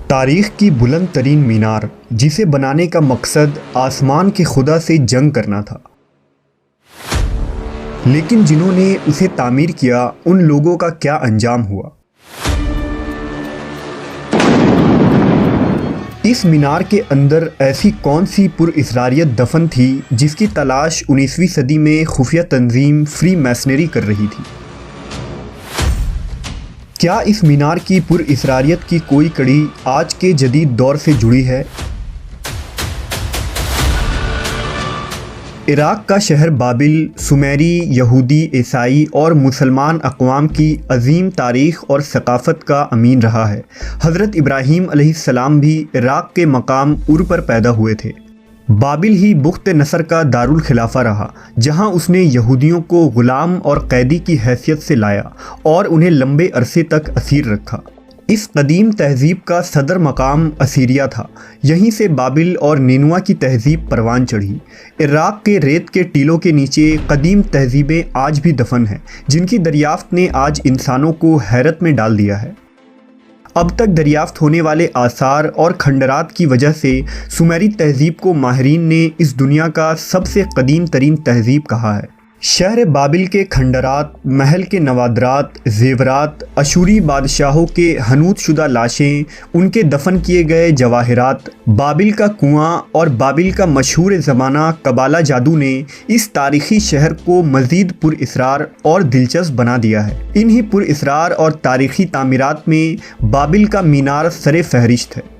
تاریخ کی بلند ترین مینار جسے بنانے کا مقصد آسمان کے خدا سے جنگ کرنا تھا، لیکن جنہوں نے اسے تعمیر کیا ان لوگوں کا کیا انجام ہوا۔ اس مینار کے اندر ایسی کون سی پراسراریت دفن تھی جس کی تلاش 19ویں صدی میں خفیہ تنظیم فری میسنری کر رہی تھی؟ کیا اس مینار کی پراسراریت کی کوئی کڑی آج کے جدید دور سے جڑی ہے؟ عراق کا شہر بابل سومیری، یہودی، عیسائی اور مسلمان اقوام کی عظیم تاریخ اور ثقافت کا امین رہا ہے۔ حضرت ابراہیم علیہ السلام بھی عراق کے مقام ار پر پیدا ہوئے تھے۔ بابل ہی بخت نصر کا دارالخلافہ رہا، جہاں اس نے یہودیوں کو غلام اور قیدی کی حیثیت سے لایا اور انہیں لمبے عرصے تک اسیر رکھا۔ اس قدیم تہذیب کا صدر مقام اسیریا تھا۔ یہیں سے بابل اور نینوا کی تہذیب پروان چڑھی۔ عراق کے ریت کے ٹیلوں کے نیچے قدیم تہذیبیں آج بھی دفن ہیں، جن کی دریافت نے آج انسانوں کو حیرت میں ڈال دیا ہے۔ اب تک دریافت ہونے والے آثار اور کھنڈرات کی وجہ سے سومیری تہذیب کو ماہرین نے اس دنیا کا سب سے قدیم ترین تہذیب کہا ہے۔ شہر بابل کے کھنڈرات، محل کے نوادرات، زیورات، اشوری بادشاہوں کے حنوط شدہ لاشیں، ان کے دفن کیے گئے جواہرات، بابل کا کنواں اور بابل کا مشہور زمانہ قبالہ جادو نے اس تاریخی شہر کو مزید پراسرار اور دلچسپ بنا دیا ہے۔ انہی پراسرار اور تاریخی تعمیرات میں بابل کا مینار سر فہرست ہے۔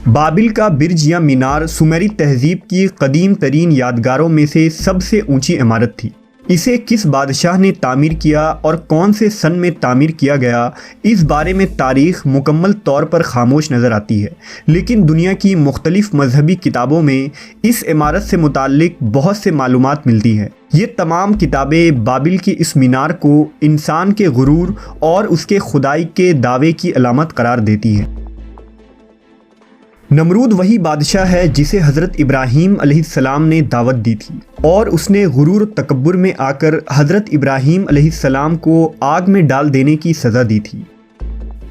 بابل کا برج یا مینار سومیری تہذیب کی قدیم ترین یادگاروں میں سے سب سے اونچی عمارت تھی۔ اسے کس بادشاہ نے تعمیر کیا اور کون سے سن میں تعمیر کیا گیا، اس بارے میں تاریخ مکمل طور پر خاموش نظر آتی ہے، لیکن دنیا کی مختلف مذہبی کتابوں میں اس عمارت سے متعلق بہت سے معلومات ملتی ہیں۔ یہ تمام کتابیں بابل کی اس مینار کو انسان کے غرور اور اس کے خدائی کے دعوے کی علامت قرار دیتی ہیں۔ نمرود وہی بادشاہ ہے جسے حضرت ابراہیم علیہ السلام نے دعوت دی تھی، اور اس نے غرور و تکبر میں آ کر حضرت ابراہیم علیہ السلام کو آگ میں ڈال دینے کی سزا دی تھی۔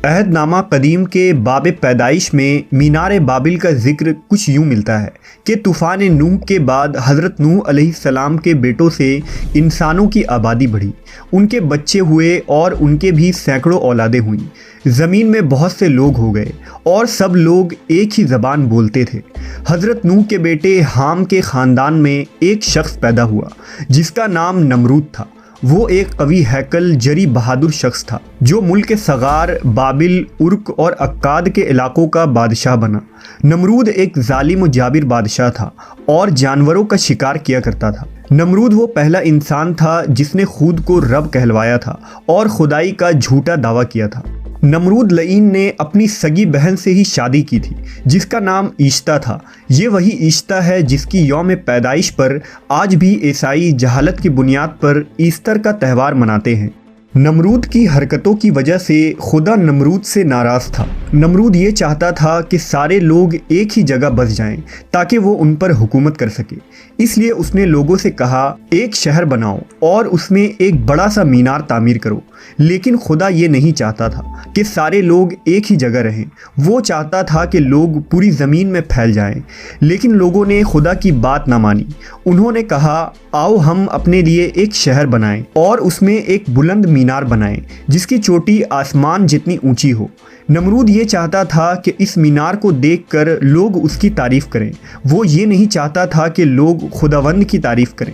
عہد نامہ قدیم کے باب پیدائش میں مینار بابل کا ذکر کچھ یوں ملتا ہے کہ طوفان نوح کے بعد حضرت نوح علیہ السلام کے بیٹوں سے انسانوں کی آبادی بڑھی، ان کے بچے ہوئے اور ان کے بھی سینکڑوں اولادیں ہوئیں۔ زمین میں بہت سے لوگ ہو گئے اور سب لوگ ایک ہی زبان بولتے تھے۔ حضرت نوح کے بیٹے حام کے خاندان میں ایک شخص پیدا ہوا جس کا نام نمرود تھا۔ وہ ایک قوی ہیکل، جری بہادر شخص تھا جو ملک صغار، بابل، ارک اور اکاد کے علاقوں کا بادشاہ بنا۔ نمرود ایک ظالم و جابر بادشاہ تھا اور جانوروں کا شکار کیا کرتا تھا۔ نمرود وہ پہلا انسان تھا جس نے خود کو رب کہلوایا تھا اور خدائی کا جھوٹا دعویٰ کیا تھا۔ نمرود لعین نے اپنی سگی بہن سے ہی شادی کی تھی جس کا نام ایشتا تھا۔ یہ وہی ایشتا ہے جس کی یوم پیدائش پر آج بھی عیسائی جہالت کی بنیاد پر ایسٹر کا تہوار مناتے ہیں۔ نمرود کی حرکتوں کی وجہ سے خدا نمرود سے ناراض تھا۔ نمرود یہ چاہتا تھا کہ سارے لوگ ایک ہی جگہ بس جائیں تاکہ وہ ان پر حکومت کر سکے۔ اس لیے اس نے لوگوں سے کہا، ایک شہر بناؤ اور اس میں ایک بڑا سا مینار تعمیر کرو۔ لیکن خدا یہ نہیں چاہتا تھا کہ سارے لوگ ایک ہی جگہ رہیں، وہ چاہتا تھا کہ لوگ پوری زمین میں پھیل جائیں۔ لیکن لوگوں نے خدا کی بات نہ مانی۔ انہوں نے کہا، آؤ ہم اپنے لیے ایک شہر بنائیں اور اس میں ایک بلند مینار بنائیں جس کی چوٹی آسمان جتنی اونچی ہو۔ نمرود یہ چاہتا تھا کہ اس مینار کو دیکھ کر لوگ اس کی تعریف کریں، وہ یہ نہیں چاہتا تھا کہ لوگ خداوند کی تعریف کریں۔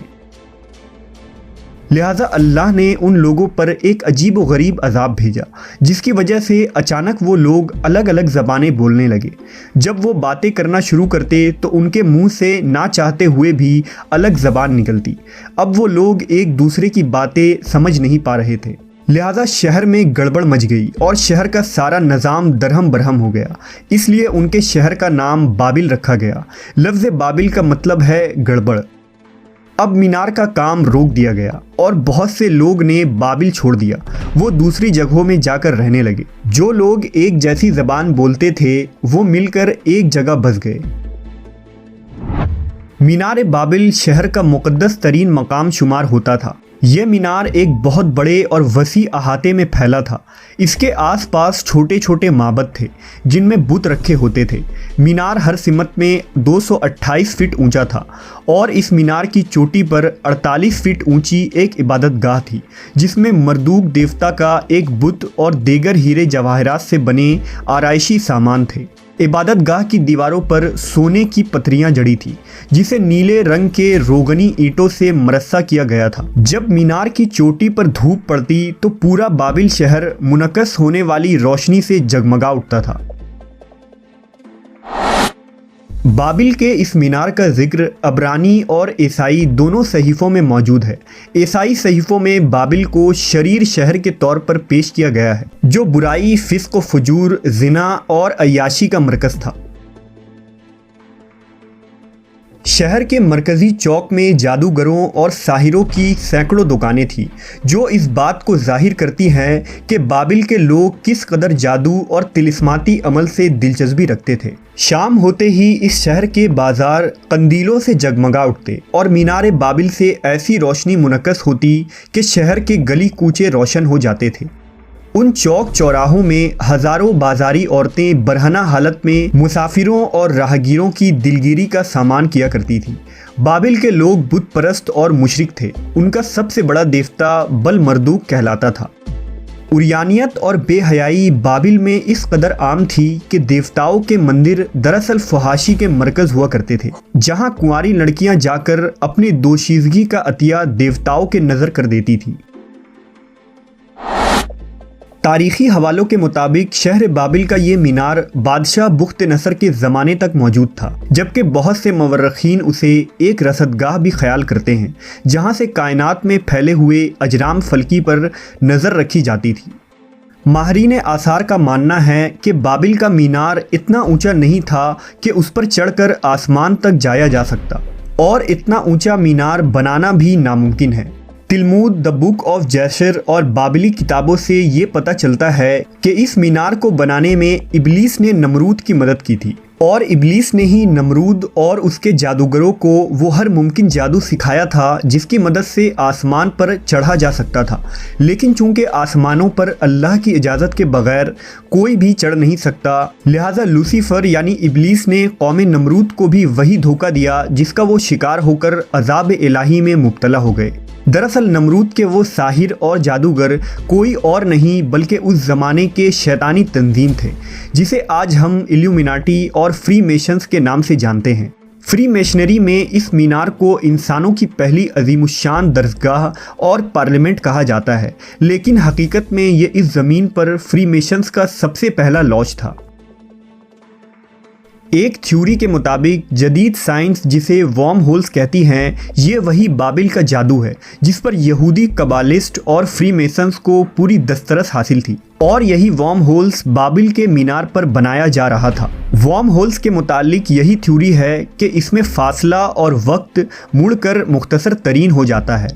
لہٰذا اللہ نے ان لوگوں پر ایک عجیب و غریب عذاب بھیجا، جس کی وجہ سے اچانک وہ لوگ الگ الگ زبانیں بولنے لگے۔ جب وہ باتیں کرنا شروع کرتے تو ان کے منہ سے نہ چاہتے ہوئے بھی الگ زبان نکلتی۔ اب وہ لوگ ایک دوسرے کی باتیں سمجھ نہیں پا رہے تھے، لہٰذا شہر میں گڑبڑ مچ گئی اور شہر کا سارا نظام درہم برہم ہو گیا۔ اس لیے ان کے شہر کا نام بابل رکھا گیا۔ لفظ بابل کا مطلب ہے گڑبڑ۔ اب مینار کا کام روک دیا گیا اور بہت سے لوگ نے بابل چھوڑ دیا۔ وہ دوسری جگہوں میں جا کر رہنے لگے۔ جو لوگ ایک جیسی زبان بولتے تھے وہ مل کر ایک جگہ بس گئے۔ مینار بابل شہر کا مقدس ترین مقام شمار ہوتا تھا۔ یہ مینار ایک بہت بڑے اور وسیع احاطے میں پھیلا تھا۔ اس کے آس پاس چھوٹے چھوٹے معبد تھے جن میں بت رکھے ہوتے تھے۔ مینار ہر سمت میں 228 فٹ اونچا تھا اور اس مینار کی چوٹی پر 48 فٹ اونچی ایک عبادت گاہ تھی جس میں مردوک دیوتا کا ایک بت اور دیگر ہیرے جواہرات سے بنے آرائشی سامان تھے۔ عبادت گاہ کی دیواروں پر سونے کی پتریاں جڑی تھی جسے نیلے رنگ کے روغنی اینٹوں سے مرصع کیا گیا تھا۔ جب مینار کی چوٹی پر دھوپ پڑتی تو پورا بابل شہر منعکس ہونے والی روشنی سے جگمگا اٹھتا تھا۔ بابل کے اس مینار کا ذکر عبرانی اور عیسائی دونوں صحیفوں میں موجود ہے۔ عیسائی صحیفوں میں بابل کو شریر شہر کے طور پر پیش کیا گیا ہے جو برائی، فسق و فجور، زنا اور عیاشی کا مرکز تھا۔ شہر کے مرکزی چوک میں جادوگروں اور ساحروں کی سینکڑوں دکانیں تھیں جو اس بات کو ظاہر کرتی ہیں کہ بابل کے لوگ کس قدر جادو اور طلسماتی عمل سے دلچسپی رکھتے تھے۔ شام ہوتے ہی اس شہر کے بازار قندیلوں سے جگمگا اٹھتے اور مینار بابل سے ایسی روشنی منعکس ہوتی کہ شہر کے گلی کوچے روشن ہو جاتے تھے۔ ان چوک چوراہوں میں ہزاروں بازاری عورتیں برہنہ حالت میں مسافروں اور راہگیروں کی دلگیری کا سامان کیا کرتی تھیں۔ بابل کے لوگ بت پرست اور مشرک تھے۔ ان کا سب سے بڑا دیوتا بل مردوک کہلاتا تھا۔ عریانیت اور بے حیائی بابل میں اس قدر عام تھی کہ دیوتاؤں کے مندر دراصل فحاشی کے مرکز ہوا کرتے تھے جہاں کنواری لڑکیاں جا کر اپنی دوشیزگی کا عطیہ دیوتاؤں کے نظر کر دیتی تھیں۔ تاریخی حوالوں کے مطابق شہر بابل کا یہ مینار بادشاہ بخت نصر کے زمانے تک موجود تھا، جبکہ بہت سے مورخین اسے ایک رصدگاہ بھی خیال کرتے ہیں جہاں سے کائنات میں پھیلے ہوئے اجرام فلکی پر نظر رکھی جاتی تھی۔ ماہرین آثار کا ماننا ہے کہ بابل کا مینار اتنا اونچا نہیں تھا کہ اس پر چڑھ کر آسمان تک جایا جا سکتا، اور اتنا اونچا مینار بنانا بھی ناممکن ہے۔ تلمود، دی بک آف جیشر اور بابلی کتابوں سے یہ پتہ چلتا ہے کہ اس مینار کو بنانے میں ابلیس نے نمرود کی مدد کی تھی، اور ابلیس نے ہی نمرود اور اس کے جادوگروں کو وہ ہر ممکن جادو سکھایا تھا جس کی مدد سے آسمان پر چڑھا جا سکتا تھا، لیکن چونکہ آسمانوں پر اللہ کی اجازت کے بغیر کوئی بھی چڑھ نہیں سکتا، لہٰذا لوسیفر یعنی ابلیس نے قوم نمرود کو بھی وہی دھوکہ دیا جس کا وہ شکار ہو کر عذاب الہی میں مبتلا ہو گئے۔ دراصل نمرود کے وہ ساحر اور جادوگر کوئی اور نہیں بلکہ اس زمانے کے شیطانی تنظیم تھے جسے آج ہم ایلومیناٹی اور فری میشنز کے نام سے جانتے ہیں۔ فری میشنری میں اس مینار کو انسانوں کی پہلی عظیم الشان درسگاہ اور پارلیمنٹ کہا جاتا ہے، لیکن حقیقت میں یہ اس زمین پر فری میشنز کا سب سے پہلا لاج تھا۔ ایک تھیوری کے مطابق جدید سائنس جسے ورم ہولز کہتی ہیں، یہ وہی بابل کا جادو ہے جس پر یہودی قبالسٹ اور فری میسنز کو پوری دسترس حاصل تھی، اور یہی ورم ہولز بابل کے مینار پر بنایا جا رہا تھا۔ ورم ہولز کے متعلق یہی تھیوری ہے کہ اس میں فاصلہ اور وقت مڑ کر مختصر ترین ہو جاتا ہے۔